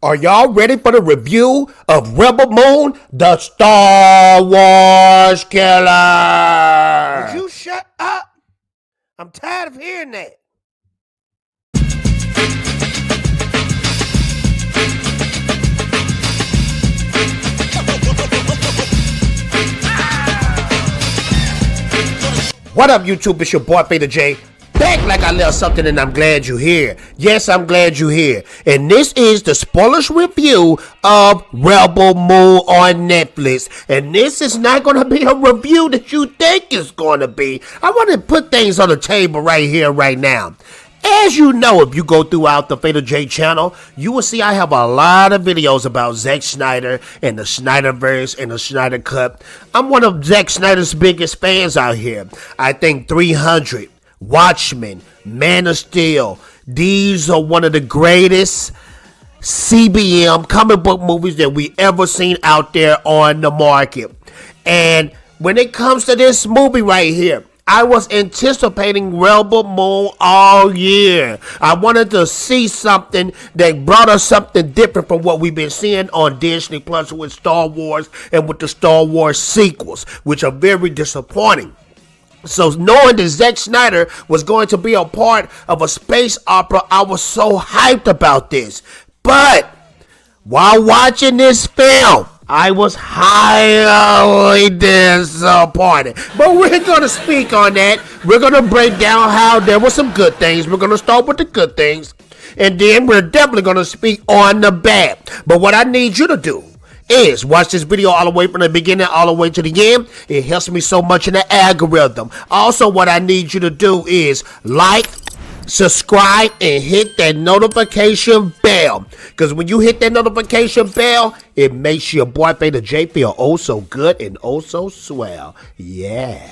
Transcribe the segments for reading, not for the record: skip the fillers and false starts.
Are y'all ready for the review of Rebel Moon, the Star Wars killer? Would you shut up? I'm tired of hearing that. What up, YouTube? It's your boy, Fader J. Back like I left something, and I'm glad you're here. Yes, I'm glad you're here. And this is the spoilers review of Rebel Moon on Netflix. And this is not going to be a review that you think it's going to be. I want to put things on the table right here, right now. As you know, if you go throughout the Fader J channel, you will see I have a lot of videos about Zack Snyder and the Snyderverse and the Snyder Cut. I'm one of Zack Snyder's biggest fans out here. I think 300, Watchmen, Man of Steel, these are one of the greatest CBM comic book movies that we ever seen out there on the market. And when it comes to this movie right here, I was anticipating Rebel Moon all year. I wanted to see something that brought us something different from what we've been seeing on Disney Plus with Star Wars and with the Star Wars sequels, which are very disappointing. So knowing that Zack Snyder was going to be a part of a space opera, I was so hyped about this. But while watching this film, I was highly disappointed. But we're going to speak on that. We're going to break down how there were some good things. We're going to start with the good things. And then we're definitely going to speak on the bad. But what I need you to do is watch this video all the way from the beginning all the way to the end. It helps me so much in the algorithm. Also, what I need you to do is like, subscribe, and hit that notification bell, because when you hit that notification bell, it makes your boy Fader J feel oh so good and oh so swell. Yeah.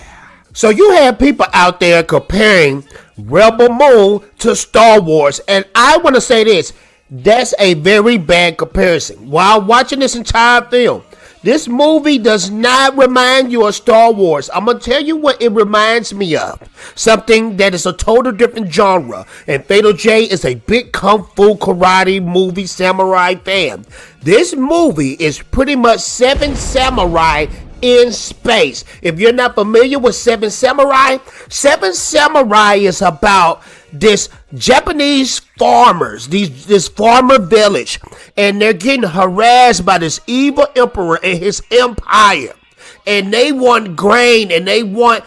So you have people out there comparing Rebel Moon to Star Wars, and I want to say this: that's a very bad comparison. While watching this entire film, this movie does not remind you of Star Wars. I'm going to tell you what it reminds me of. Something that is a total different genre. And Fader J is a big kung fu karate movie samurai fan. This movie is pretty much Seven Samurai in space. If you're not familiar with Seven Samurai is about this Japanese farmers, this farmer village, and they're getting harassed by this evil emperor and his empire, and they want grain, and they want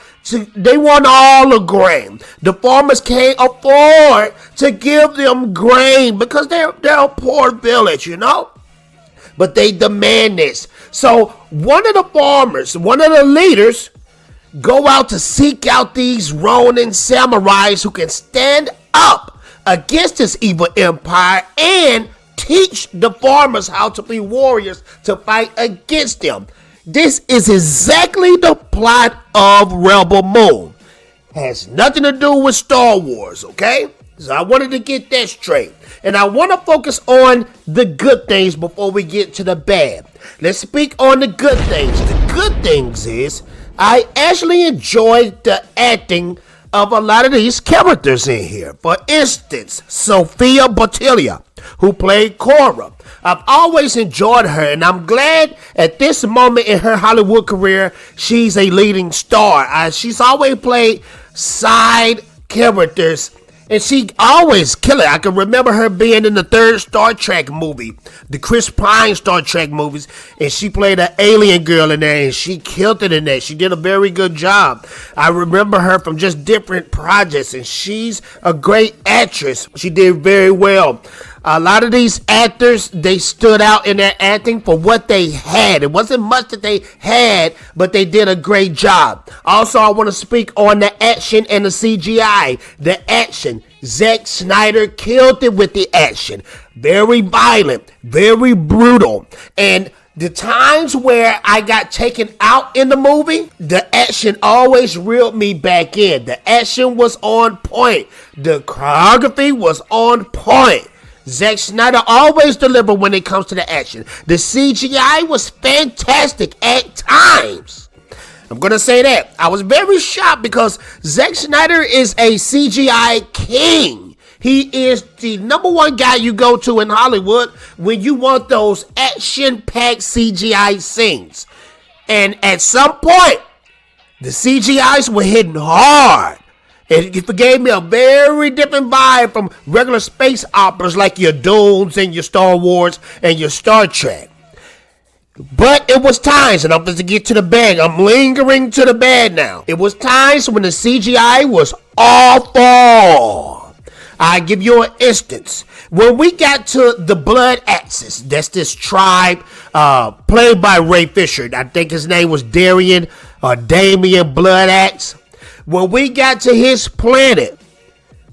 all the grain. The farmers can't afford to give them grain because they're a poor village, you know. But they demand this. So one of the leaders, go out to seek out these Ronin samurais who can stand up against this evil empire and teach the farmers how to be warriors to fight against them. This is exactly the plot of Rebel Moon. Has nothing to do with Star Wars, okay? So I wanted to get that straight. And I want to focus on the good things before we get to the bad. Let's speak on the good things. The good things is I actually enjoyed the acting of a lot of these characters in here. For instance, Sophia Boutella, who played Cora. I've always enjoyed her, and I'm glad at this moment in her Hollywood career, she's a leading star. She's always played side characters, and she always kill it. I can remember her being in the third Star Trek movie, the Chris Pine Star Trek movies, and she played an alien girl in there, and she killed it in that. She did a very good job. I remember her from just different projects, and she's a great actress. She did very well. A lot of these actors, they stood out in their acting for what they had. It wasn't much that they had, but they did a great job. Also, I want to speak on the action and the CGI. The action, Zack Snyder killed it with the action. Very violent, very brutal. And the times where I got taken out in the movie, the action always reeled me back in. The action was on point. The choreography was on point. Zack Snyder always delivered when it comes to the action. The CGI was fantastic at times. I'm going to say that. I was very shocked because Zack Snyder is a CGI king. He is the number one guy you go to in Hollywood when you want those action-packed CGI scenes. And at some point, the CGIs were hitting hard. It gave me a very different vibe from regular space operas like your Dunes and your Star Wars and your Star Trek. But it was times, and I'm going to get to the bag. I'm lingering to the bag now. It was times when the CGI was awful. I give you an instance. When we got to the Blood Axis, that's this tribe played by Ray Fisher. I think his name was Damian Blood Axe. When we got to his planet,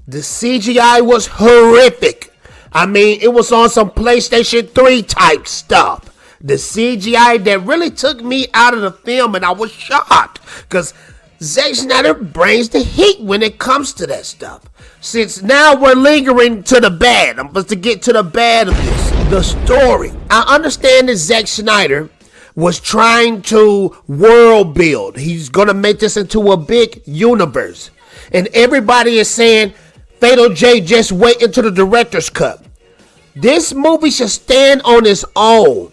the CGI was horrific. I mean, it was on some PlayStation 3 type stuff. The CGI that really took me out of the film, and I was shocked because Zack Snyder brings the heat when it comes to that stuff. Since now we're lingering to the bad, I'm supposed to get to the bad of this. The story. I understand that Zack Snyder was trying to world build. He's going to make this into a big universe. And everybody is saying, Fatal J, just wait until the director's cut. This movie should stand on its own.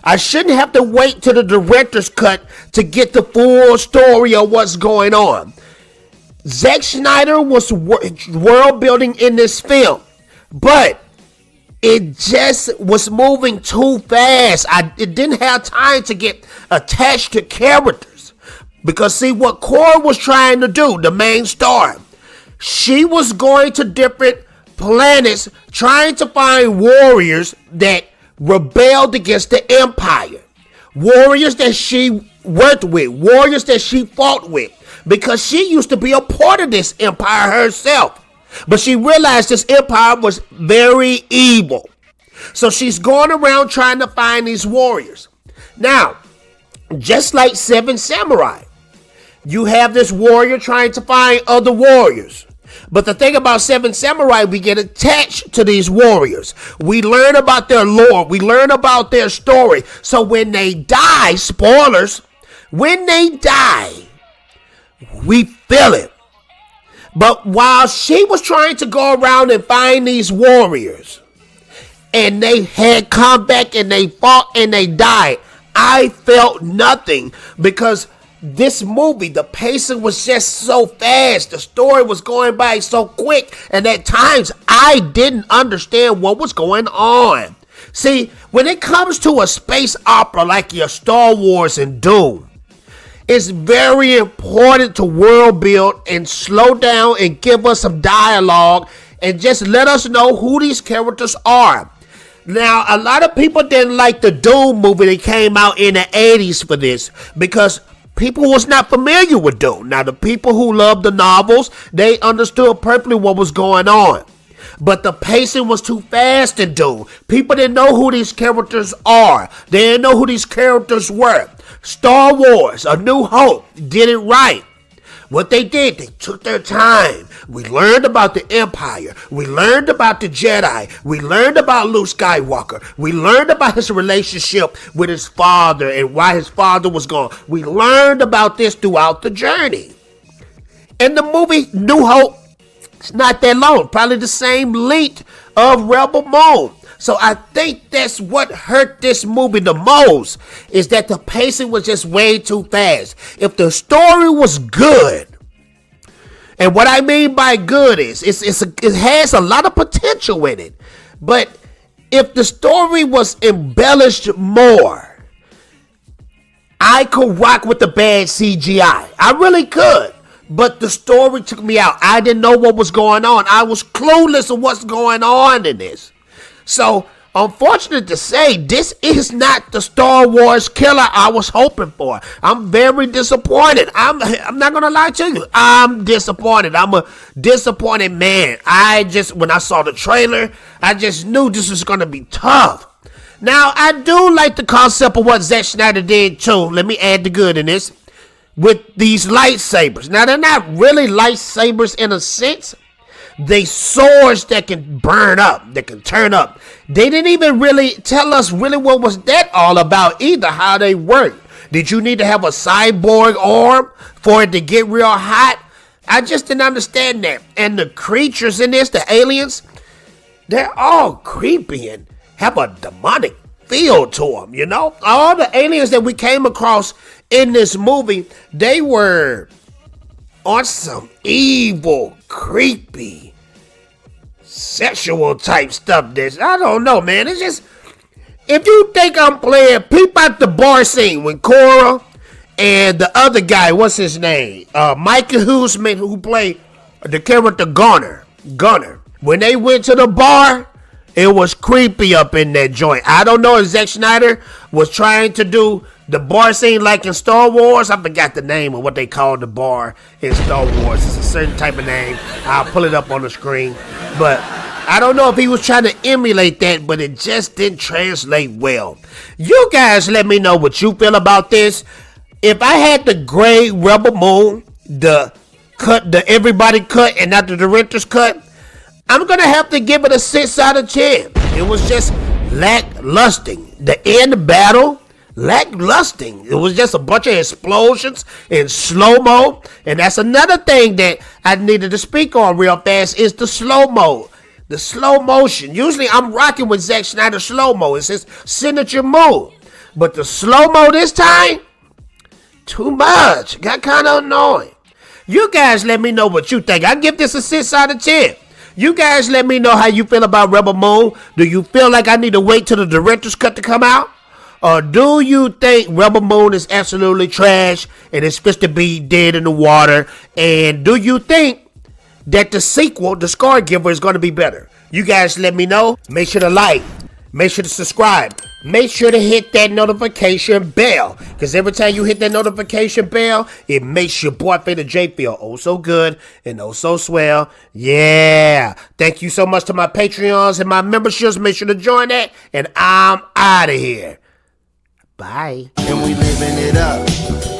I shouldn't have to wait till the director's cut to get the full story of what's going on. Zack Snyder was world building in this film, but it just was moving too fast. It didn't have time to get attached to characters. Because see what Cora was trying to do, the main star. She was going to different planets trying to find warriors that rebelled against the Empire. Warriors that she worked with. Warriors that she fought with. Because she used to be a part of this empire herself. But she realized this empire was very evil. So she's going around trying to find these warriors. Now, just like Seven Samurai, you have this warrior trying to find other warriors. But the thing about Seven Samurai, we get attached to these warriors. We learn about their lore. We learn about their story. So when they die, spoilers, when they die, we feel it. But while she was trying to go around and find these warriors, and they had come back and they fought and they died, I felt nothing because this movie, the pacing was just so fast. The story was going by so quick. And at times, I didn't understand what was going on. See, when it comes to a space opera like your Star Wars and Dune, it's very important to world build and slow down and give us some dialogue and just let us know who these characters are. Now, a lot of people didn't like the Dune movie that came out in the 80s for this because people was not familiar with Dune. Now, the people who loved the novels, they understood perfectly what was going on. But the pacing was too fast in Dune. People didn't know who these characters are. They didn't know who these characters were. Star Wars, A New Hope, did it right. What they did, they took their time. We learned about the Empire. We learned about the Jedi. We learned about Luke Skywalker. We learned about his relationship with his father and why his father was gone. We learned about this throughout the journey. And the movie New Hope, it's not that long. Probably the same length of Rebel Moon. So I think that's what hurt this movie the most, is that the pacing was just way too fast. If the story was good, and what I mean by good is, it has a lot of potential in it. But if the story was embellished more, I could rock with the bad CGI. I really could. But the story took me out. I didn't know what was going on. I was clueless of what's going on in this. So, unfortunate to say, this is not the Star Wars killer I was hoping for. I'm very disappointed. I'm not going to lie to you. I'm disappointed. I'm a disappointed man. When I saw the trailer, I just knew this was going to be tough. Now, I do like the concept of what Zack Snyder did too. Let me add the good in this. With these lightsabers. Now, they're not really lightsabers in a sense. They swords that can burn up, that can turn up. They didn't even really tell us really what was that all about either, how they work. Did you need to have a cyborg arm for it to get real hot? I just didn't understand that. And the creatures in this, the aliens, they're all creepy and have a demonic feel to them, you know? All the aliens that we came across in this movie, they were on some evil, creepy, sexual type stuff. I don't know, man. It's just, if you think I'm playing, peep out the bar scene when Cora and the other guy, what's his name? Micah Huseman, who played the character Gunner. When they went to the bar, it was creepy up in that joint. I don't know if Zack Snyder was trying to do the bar scene like in Star Wars. I forgot the name of what they called the bar in Star Wars. It's a certain type of name. I'll pull it up on the screen. But I don't know if he was trying to emulate that, but it just didn't translate well. You guys let me know what you feel about this. If I had the gray Rebel Moon, the everybody cut and not the director's cut, I'm going to have to give it a 6 out of 10. It was just lacklusting. The end battle, lacklusting. It was just a bunch of explosions in slow-mo. And that's another thing that I needed to speak on real fast is the slow-mo. The slow motion. Usually I'm rocking with Zack Snyder slow-mo. It's his signature move. But the slow-mo this time, too much. Got kind of annoying. You guys let me know what you think. I give this a 6 out of 10. You guys let me know how you feel about Rebel Moon. Do you feel like I need to wait till the director's cut to come out? Or do you think Rebel Moon is absolutely trash and it's supposed to be dead in the water? And do you think that the sequel, The Scar Giver, is going to be better? You guys let me know. Make sure to like. Make sure to subscribe. Make sure to hit that notification bell. Because every time you hit that notification bell, it makes your boy Fader J feel oh so good and oh so swell. Yeah. Thank you so much to my Patreons and my memberships. Make sure to join that. And I'm out of here. Bye. And we living it up.